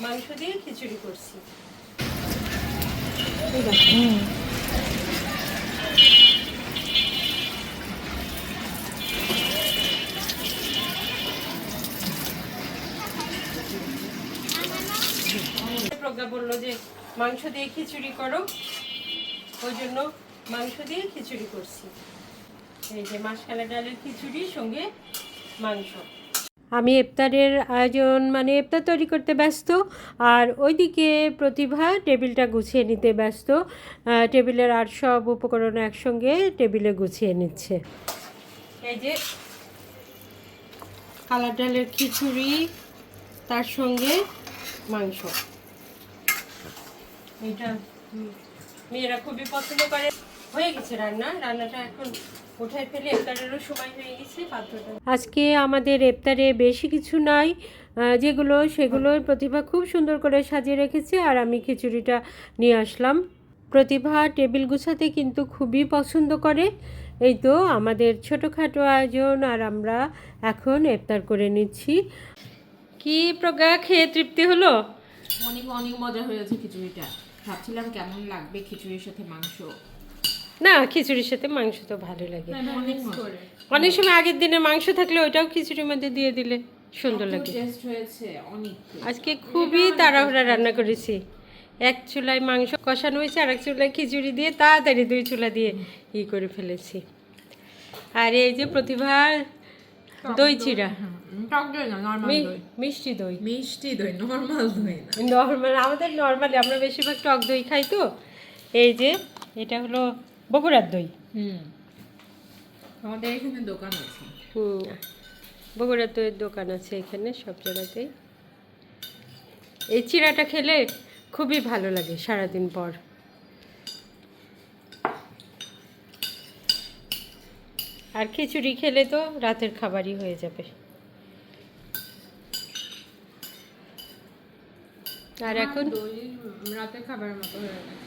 মাংস দিয়ে খিচুড়ি করছি। প্রজ্ঞা বললো যে মাংস দিয়ে খিচুড়ি করো, ওই জন্য মাংস দিয়ে খিচুড়ি করছি। এই যে মাসকালা ডালের খিচুড়ি সঙ্গে মাংস। আমি ইফতারের আয়োজন মানে ইফতার তৈরি করতে ব্যস্ত, আর ওইদিকে প্রতিভা টেবিলটা গুছিয়ে নিতে ব্যস্ত। টেবিলের আর সব উপকরণ একসঙ্গে টেবিলে গুছিয়ে নিচ্ছে। এই যে কালার ডালের খিচুড়ি, তার সঙ্গে মাংস। এটা মেয়েরা খুবই পছন্দ করে। হয়ে গেছে রান্নাটা এখন উঠাই ফেলে, ইফতারেরও সময় হয়ে গেছে পাত্রটা। আজকে আমাদের ইফতারে বেশি কিছু নাই, সেগুলোর প্রতিভা খুব সুন্দর করে সাজিয়ে রেখেছে, আর আমি খিচুড়িটা নিয়ে আসলাম। প্রতিভা টেবিল গুছাতে কিন্তু খুবই পছন্দ করে। এই তো আমাদের ছোটোখাটো আয়োজন, আর আমরা এখন ইফতার করে নিচ্ছি। কি প্রজ্ঞা, খেয়ে তৃপ্তি হলো? অনেক অনেক মজা হয়েছে খিচুড়িটা। ভাবছিলাম কেমন লাগবে খিচুড়ির সাথে মাংস। না, খিচুড়ির সাথে মাংস তো ভালো লাগে। অনেক সময় আগের দিনের মাংস থাকলে ওইটাও খিচুড়ির মধ্যে দিয়ে দিলে সুন্দর লাগে। টেস্ট হয়েছে অনেক। আজকে খুবই তাড়াহুড়া রান্না করেছি। এক চুলায় মাংস কষানো হয়েছে, আর এক চুলায় খিচুড়ি দিয়ে তাড়াতাড়ি 2 চুলা দিয়ে করে ফেলেছি। আর এই যে প্রতিভার দই চিড়া, টক দই না, নরমাল দই। মিষ্টি দই। মিষ্টি দই, নরমাল দই না। নরমাল, আমাদের নরমালি আমরা বেশিরভাগ টক দই খাই তো। এই যে এটা হলো বগুড়ার দই। আমাদের এখানে দোকান আছে। বগুড়ার দইয়ের দোকান আছে এখানে সব জায়গাতেই। এই চিড়াটা খেলে খুবই ভালো লাগে সারাদিন পর। আর খিচুড়ি খেলে তো রাতের খাবারই হয়ে যাবে। আর এখন রাতের খাবারের মতো হয়ে গেছে।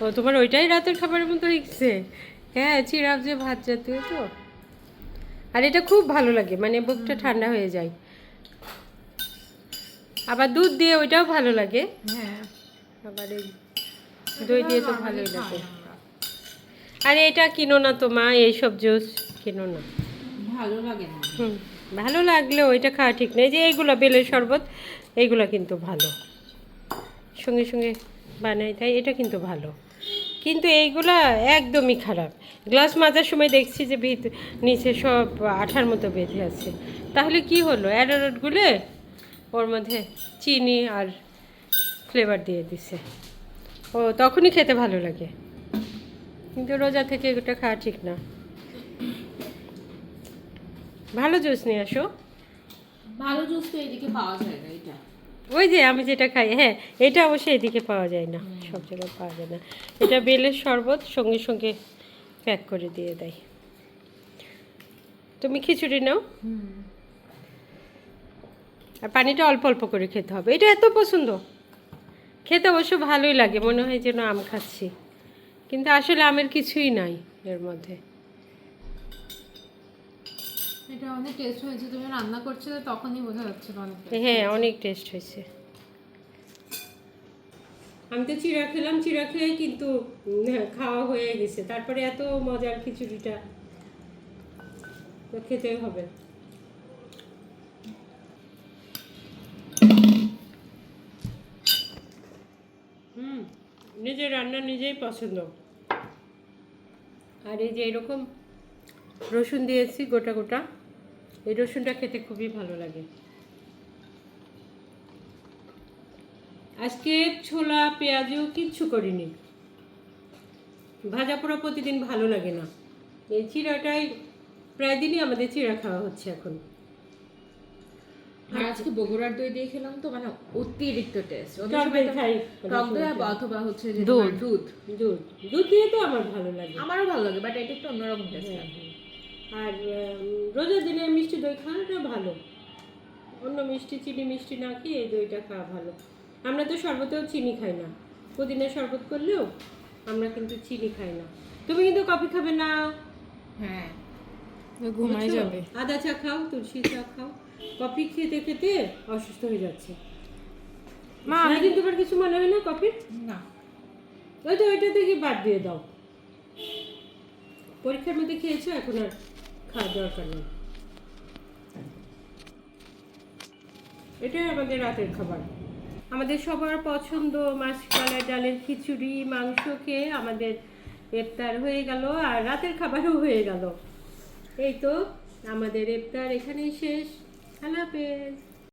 ও, তোমার ওইটাই রাতের খাবারের মতো হয়ে গেছে? হ্যাঁ, চিড়া যে ভাত জাতীয় তো। আর এটা খুব ভালো লাগে, মানে বুকটা ঠান্ডা হয়ে যায়। আবার দুধ দিয়ে ওইটাও ভালো লাগে। হ্যাঁ, আবার এই দই দিয়ে তো ভালোই লাগে। আর এটা কিনো না তো মা, এইসব জুস কিনো না, ভালো লাগে না। ভালো লাগলেও ওইটা খাওয়া ঠিক নেই। যে এইগুলো বেলের শরবত, এইগুলো কিন্তু ভালো, সঙ্গে সঙ্গে বানাই তাই এটা কিন্তু ভালো। কিন্তু এইগুলা একদমই খারাপ। গ্লাস মাজার সময় দেখছি যে নিচে সব আঠার মতো বেঁধে আছে। তাহলে কি হলো? অ্যারারুট গুলে ওর মধ্যে চিনি আর ফ্লেভার দিয়ে দিছে। ও, তখনই খেতে ভালো লাগে, কিন্তু রোজা থেকে এটা খাওয়া ঠিক না। ভালো জুস নিয়ে আসো। ভালো জুস তো এদিকে পাওয়া যায় না। এটা ওই যে আমি যেটা খাই, হ্যাঁ, এটা অবশ্যই এদিকে পাওয়া যায় না, সব জায়গায় পাওয়া যায় না। এটা বেলের শরবত সঙ্গে সঙ্গে প্যাক করে দিয়ে দেয়। তুমি খিচুড়ি নাও, আর পানিটা অল্প অল্প করে খেতে হবে। এটা এত পছন্দ, খেতে অবশ্য ভালোই লাগে, মনে হয় যেন আম খাচ্ছি, কিন্তু আসলে আমের কিছুই নাই এর মধ্যে। এটা অনেক টেস্ট হয়েছে। তুমি রান্না করছিলে তখনই বোঝা যাচ্ছিল অনেক। হ্যাঁ, অনেক টেস্ট হয়েছে। আমি তো চিড়া খেলাম, চিড়া খেয়ে কিন্তু খাওয়া হয়ে গেছে, তারপরে এত মজার খিচুড়িটা তো খেতে হবে। নিজের রান্না নিজেই পছন্দ। আর এই যে এরকম রসুন দিয়েছি গোটা গোটা, এই রসুনটা খেতে খুবই ভালো লাগে। আজকে ছোলা পেঁয়াজও কিচ্ছু করিনি। ভাজা পোড়া প্রতিদিন ভালো লাগে না, এই চিড়াটাই প্রায় দিনই আমাদের চিড়া খাওয়া হচ্ছে এখন। আর আজকে বগুড়ার দই দিয়ে খেলাম তো, মানে অতিরিক্ত টেস্ট। টক দই খাই, টক দই অথবা হচ্ছে যে দুধ দুধ দুধ দুধ দিয়ে তো আমার ভালো লাগে। আমারও ভালো লাগে, বাট এটা একটু অন্যরকম টেস্ট। আর রোজার দিনে মিষ্টি দই খাওয়াটা ভালো, অন্য মিষ্টি চিনি মিষ্টি না খেয়ে এই দইটা খাওয়া ভালো। আমরা তো শরবতেও চিনি খাই না, পুদিনার শরবত করলেও আমরা কিন্তু চিনি খাই না। তুমি কিন্তু কফি খাবে না, হ্যাঁ, ঘুমাই যাবে। আদা চা খাও, তুলসী চা খাও। কফি খেতে খেতে অসুস্থ হয়ে যাচ্ছে। মা, সারাদিন তোমার কিছু মনে হয় না কফির? না ওই তো ওইটা থেকে বাদ দিয়ে দাও। পরীক্ষার মধ্যে খেয়েছো, এখন আর খাওয়ার দরকার নেই। এটাই আমাদের রাতের খাবার। আমাদের সবার পছন্দ মাসকলাই ডালের খিচুড়ি, মাংস খেয়ে আমাদের ইফতার হয়ে গেল আর রাতের খাবারও হয়ে গেল। এই তো আমাদের ইফতার এখানেই শেষ। আল্লাহ হাফেজ।